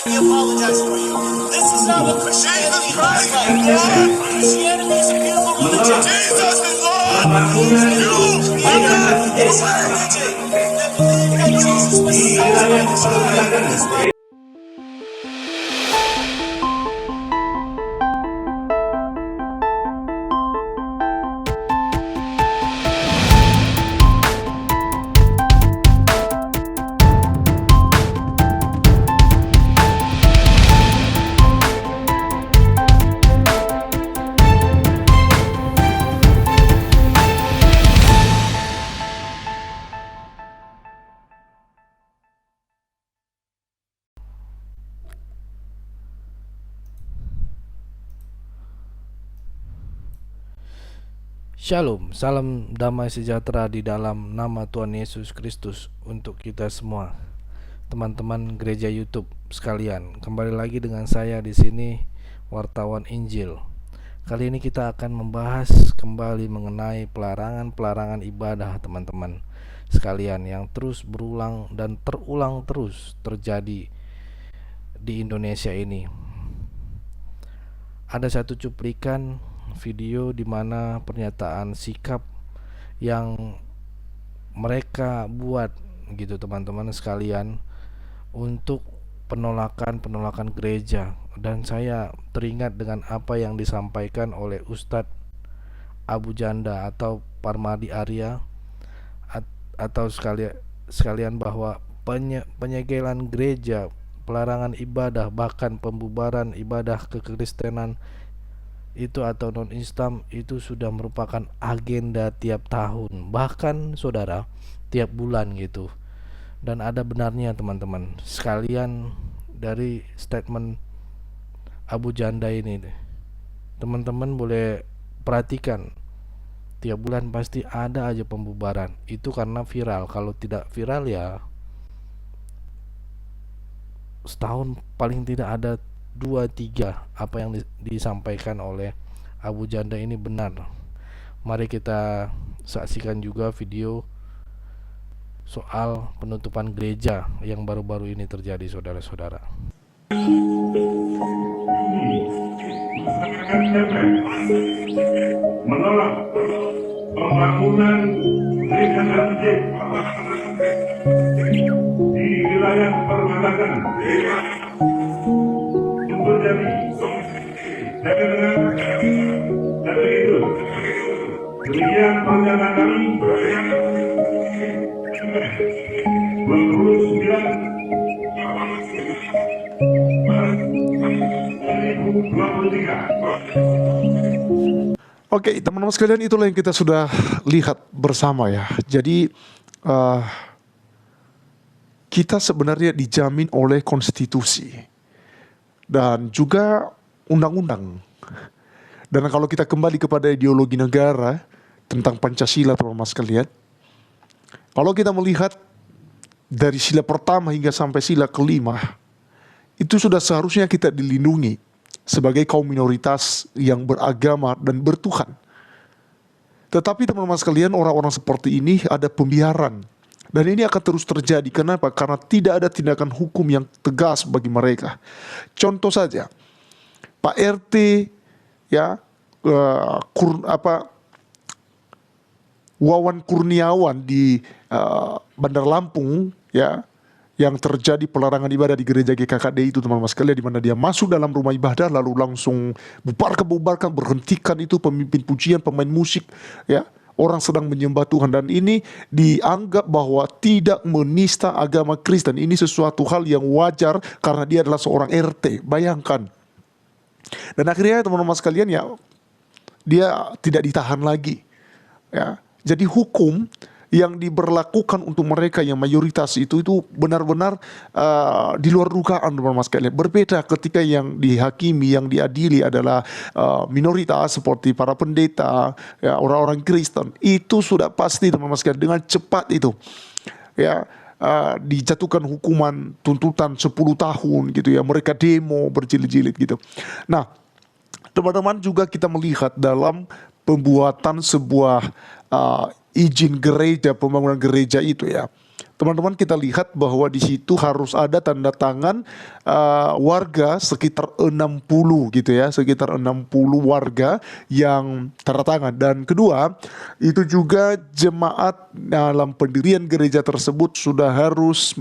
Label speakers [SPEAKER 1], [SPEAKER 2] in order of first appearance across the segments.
[SPEAKER 1] me apologize for you. This is not what Christianity looks like. Christianity is a beautiful religion. Jesus is Lord. You are not a religion that believe that Jesus was saved by the Spirit.
[SPEAKER 2] Shalom, salam damai sejahtera di dalam nama Tuhan Yesus Kristus untuk kita semua. Teman-teman gereja YouTube sekalian, kembali lagi dengan saya di sini, wartawan Injil. Kali ini kita akan membahas kembali mengenai pelarangan-pelarangan ibadah teman-teman sekalian yang terus berulang dan terulang terus terjadi di Indonesia ini. Ada satu cuplikan video di mana pernyataan sikap yang mereka buat gitu teman-teman sekalian untuk penolakan gereja, dan saya teringat dengan apa yang disampaikan oleh Ustadz Abu Janda atau Parmadi Arya atau sekalian bahwa penyegelan gereja, pelarangan ibadah, bahkan pembubaran ibadah kekristenan itu atau non-Islam itu sudah merupakan agenda tiap tahun, bahkan saudara tiap bulan gitu. Dan ada benarnya teman-teman sekalian dari statement Abu Janda ini. Teman-teman boleh perhatikan, tiap bulan pasti ada aja pembubaran. Itu karena viral. Kalau tidak viral ya setahun paling tidak ada 2-3 apa yang disampaikan oleh Abu Janda ini benar. Mari kita saksikan juga video soal penutupan gereja yang baru-baru ini terjadi, saudara-saudara.
[SPEAKER 3] Menolak pembangunan gereja masjid di wilayah perbatasan Sumberjadi dengan dan begitu demikian pernyataan kami 29 2023.
[SPEAKER 4] Oke, teman-teman sekalian, itulah yang kita sudah lihat bersama ya. Jadi kita sebenarnya dijamin oleh konstitusi dan juga undang-undang. Dan kalau kita kembali kepada ideologi negara tentang Pancasila, teman-teman sekalian, kalau kita melihat dari sila pertama hingga sampai sila kelima, itu sudah seharusnya kita dilindungi sebagai kaum minoritas yang beragama dan bertuhan. Tetapi teman-teman sekalian, orang-orang seperti ini ada pembiaran. Dan ini akan terus terjadi. Kenapa? Karena tidak ada tindakan hukum yang tegas bagi mereka. Contoh saja, Pak RT ya, Wawan Kurniawan di Bandar Lampung ya, yang terjadi pelarangan ibadah di gereja GKKD itu teman-teman sekalian, di mana dia masuk dalam rumah ibadah lalu langsung bubarkan, berhentikan itu pemimpin pujian, pemain musik ya, orang sedang menyembah Tuhan, dan ini dianggap bahwa tidak menista agama Kristen. Ini sesuatu hal yang wajar karena dia adalah seorang RT. Bayangkan. Dan akhirnya teman-teman sekalian ya, dia tidak ditahan lagi ya. Jadi hukum yang diberlakukan untuk mereka yang mayoritas itu benar-benar di luar dugaan, teman-teman sekalian. Berbeda ketika yang dihakimi, yang diadili adalah minoritas seperti para pendeta, ya, orang-orang Kristen. Itu sudah pasti, teman-teman sekalian, dengan cepat itu ya dijatuhkan hukuman tuntutan 10 tahun gitu ya. Mereka demo berjilid-jilid gitu. Nah, teman-teman, juga kita melihat dalam pembuatan sebuah izin gereja, pembangunan gereja itu ya, teman-teman kita lihat bahwa di situ harus ada tanda tangan warga sekitar 60 gitu ya, sekitar 60 warga yang tanda tangan. Dan kedua, itu juga jemaat dalam pendirian gereja tersebut sudah harus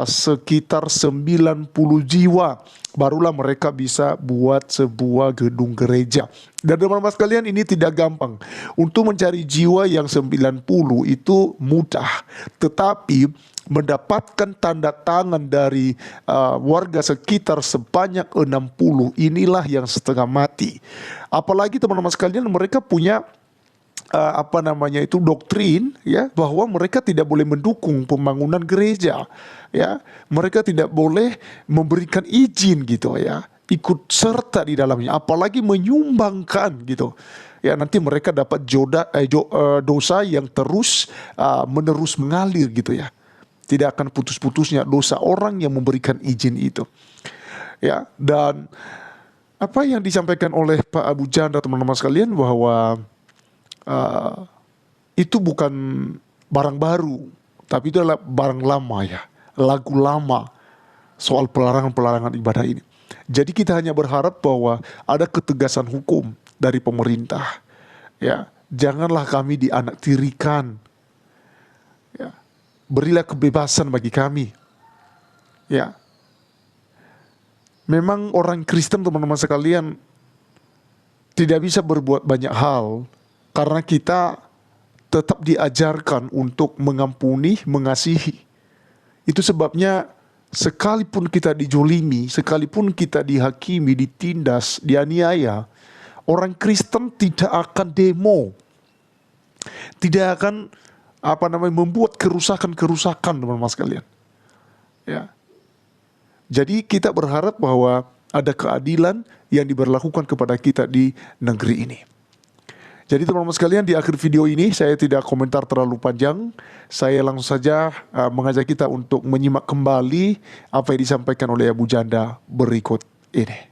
[SPEAKER 4] sekitar 90 jiwa, barulah mereka bisa buat sebuah gedung gereja. Dan teman-teman sekalian, ini tidak gampang. Untuk mencari jiwa yang 90 itu mudah, tetapi mendapatkan tanda tangan dari warga sekitar sebanyak 60 inilah yang setengah mati. Apalagi teman-teman sekalian, mereka punya doktrin ya, bahwa mereka tidak boleh mendukung pembangunan gereja ya, mereka tidak boleh memberikan izin gitu ya, ikut serta di dalamnya, apalagi menyumbangkan gitu ya, nanti mereka dapat dosa yang terus menerus mengalir gitu ya, tidak akan putus-putusnya dosa orang yang memberikan izin itu ya. Dan apa yang disampaikan oleh Pak Abu Janda teman-teman sekalian, bahwa itu bukan barang baru, tapi itu adalah barang lama ya, lagu lama soal pelarangan-pelarangan ibadah ini. Jadi kita hanya berharap bahwa ada ketegasan hukum dari pemerintah ya. Janganlah kami dianaktirikan ya. Berilah kebebasan bagi kami ya. Memang orang Kristen teman-teman sekalian tidak bisa berbuat banyak hal, karena kita tetap diajarkan untuk mengampuni, mengasihi. Itu sebabnya sekalipun kita dijolimi, sekalipun kita dihakimi, ditindas, dianiaya, orang Kristen tidak akan demo, tidak akan membuat kerusakan-kerusakan teman-teman sekalian. Ya. Jadi kita berharap bahwa ada keadilan yang diberlakukan kepada kita di negeri ini. Jadi teman-teman sekalian, di akhir video ini saya tidak komentar terlalu panjang. Saya langsung saja mengajak kita untuk menyimak kembali apa yang disampaikan oleh Abu Janda berikut ini.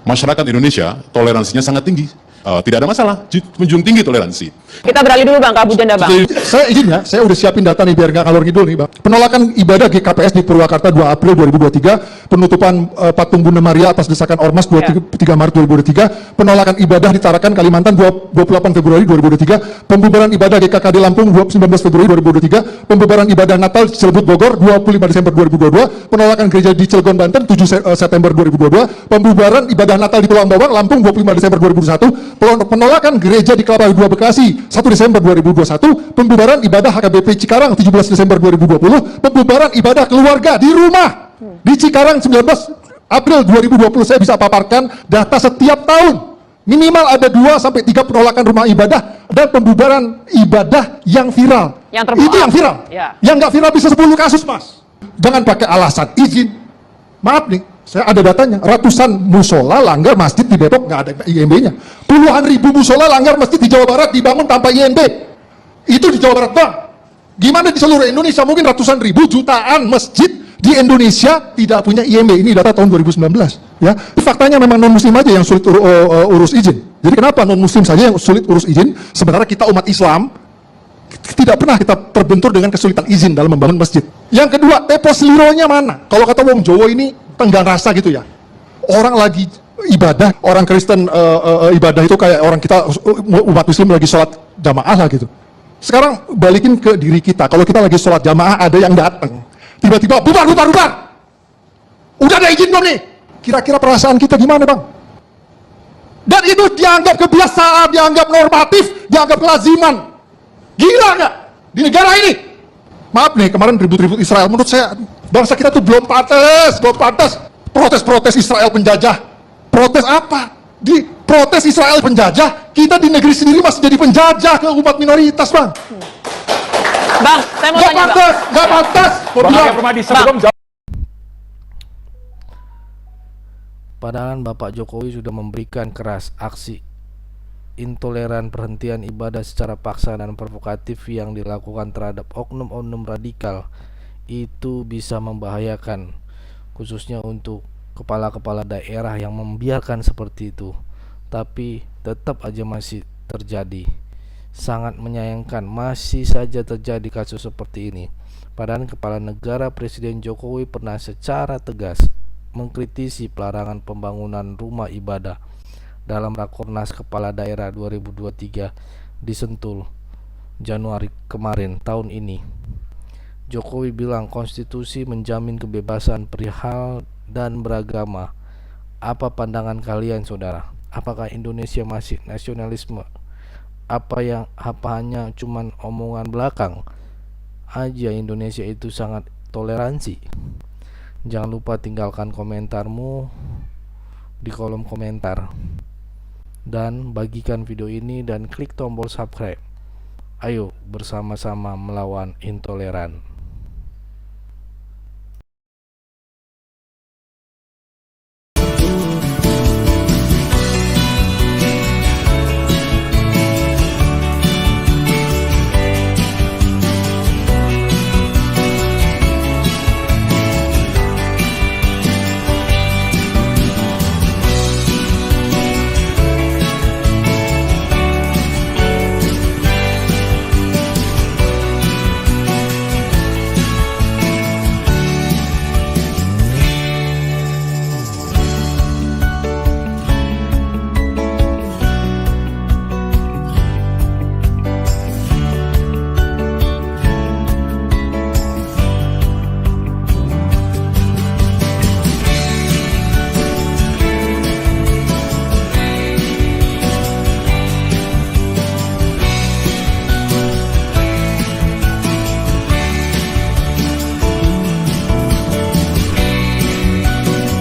[SPEAKER 5] Masyarakat Indonesia toleransinya sangat tinggi. Tidak ada masalah, menjunjung tinggi toleransi.
[SPEAKER 6] Kita beralih dulu Bang ke Abu Janda Bang.
[SPEAKER 7] Saya izin ya, saya udah siapin data nih biar nggak ngalor ngidul nih Bang. Penolakan ibadah GKPS di Purwakarta 2 April 2023, penutupan patung Bunda Maria atas desakan Ormas 23 Maret 2023, penolakan ibadah di Tarakan Kalimantan 28 Februari 2023, pembubaran ibadah GKKD Lampung 19 Februari 2023, pembubaran ibadah Natal Cilebut Bogor 25 Desember 2022, penolakan gereja di Cilegon Banten 7 September 2022, pembubaran ibadah Natal di Pulau Bawang Lampung 25 Desember 2021, penolakan gereja di Kelapa II Bekasi 1 Desember 2021, pembubaran ibadah HKBP Cikarang 17 Desember 2020, pembubaran ibadah keluarga di rumah di Cikarang 19 April 2020. Saya bisa paparkan data setiap tahun minimal ada 2-3 penolakan rumah ibadah dan pembubaran ibadah yang viral. Itu yang viral. Ya. Yang nggak viral bisa 10 kasus Mas. Jangan pakai alasan izin. Maaf nih, saya ada datanya, ratusan musola langgar masjid di Depok nggak ada IMB-nya. Puluhan ribu musola langgar masjid di Jawa Barat dibangun tanpa IMB. Itu di Jawa Barat Bang. Gimana di seluruh Indonesia? Mungkin ratusan ribu, jutaan masjid di Indonesia tidak punya IMB. Ini data tahun 2019. Ya, faktanya memang non Muslim aja yang sulit urus izin. Jadi kenapa non Muslim saja yang sulit urus izin? Sebenarnya kita umat Islam tidak pernah kita terbentur dengan kesulitan izin dalam membangun masjid. Yang kedua, epos lironya mana? Kalau kata wong Jawa ini tenggang rasa gitu ya. Orang lagi ibadah, orang Kristen ibadah itu kayak orang kita umat Muslim lagi sholat jamaah lah gitu. Sekarang balikin ke diri kita. Kalau kita lagi sholat jamaah ada yang datang, tiba-tiba bubar. Udah ada izin belum nih? Kira-kira perasaan kita gimana Bang? Dan itu dianggap kebiasaan, dianggap normatif, dianggap kelaziman. Gila nggak? Di negara ini. Maaf nih, kemarin ribut-ribut Israel. Menurut saya, bangsa kita tuh belum pantas. Protes-protes Israel penjajah. Protes apa? Di protes Israel penjajah, kita di negeri sendiri masih jadi penjajah ke umat minoritas, Bang.
[SPEAKER 6] Bang, saya mau tanya, Bang.
[SPEAKER 7] Nggak pantas.
[SPEAKER 2] Padahal Bapak Jokowi sudah memberikan keras aksi intoleran perhentian ibadah secara paksa dan provokatif yang dilakukan terhadap oknum-oknum radikal. Itu bisa membahayakan, khususnya untuk kepala-kepala daerah yang membiarkan seperti itu. Tapi tetap aja masih terjadi. Sangat menyayangkan masih saja terjadi kasus seperti ini. Padahal Kepala Negara Presiden Jokowi pernah secara tegas mengkritisi pelarangan pembangunan rumah ibadah dalam Rakornas Kepala Daerah 2023 di Sentul Januari kemarin tahun ini. Jokowi bilang konstitusi menjamin kebebasan perihal dan beragama. Apa pandangan kalian, saudara? Apakah Indonesia masih nasionalisme? Apa hanya cuman omongan belakang aja Indonesia itu sangat toleransi? Jangan lupa tinggalkan komentarmu di kolom komentar dan bagikan video ini dan klik tombol subscribe. Ayo bersama-sama melawan intoleran.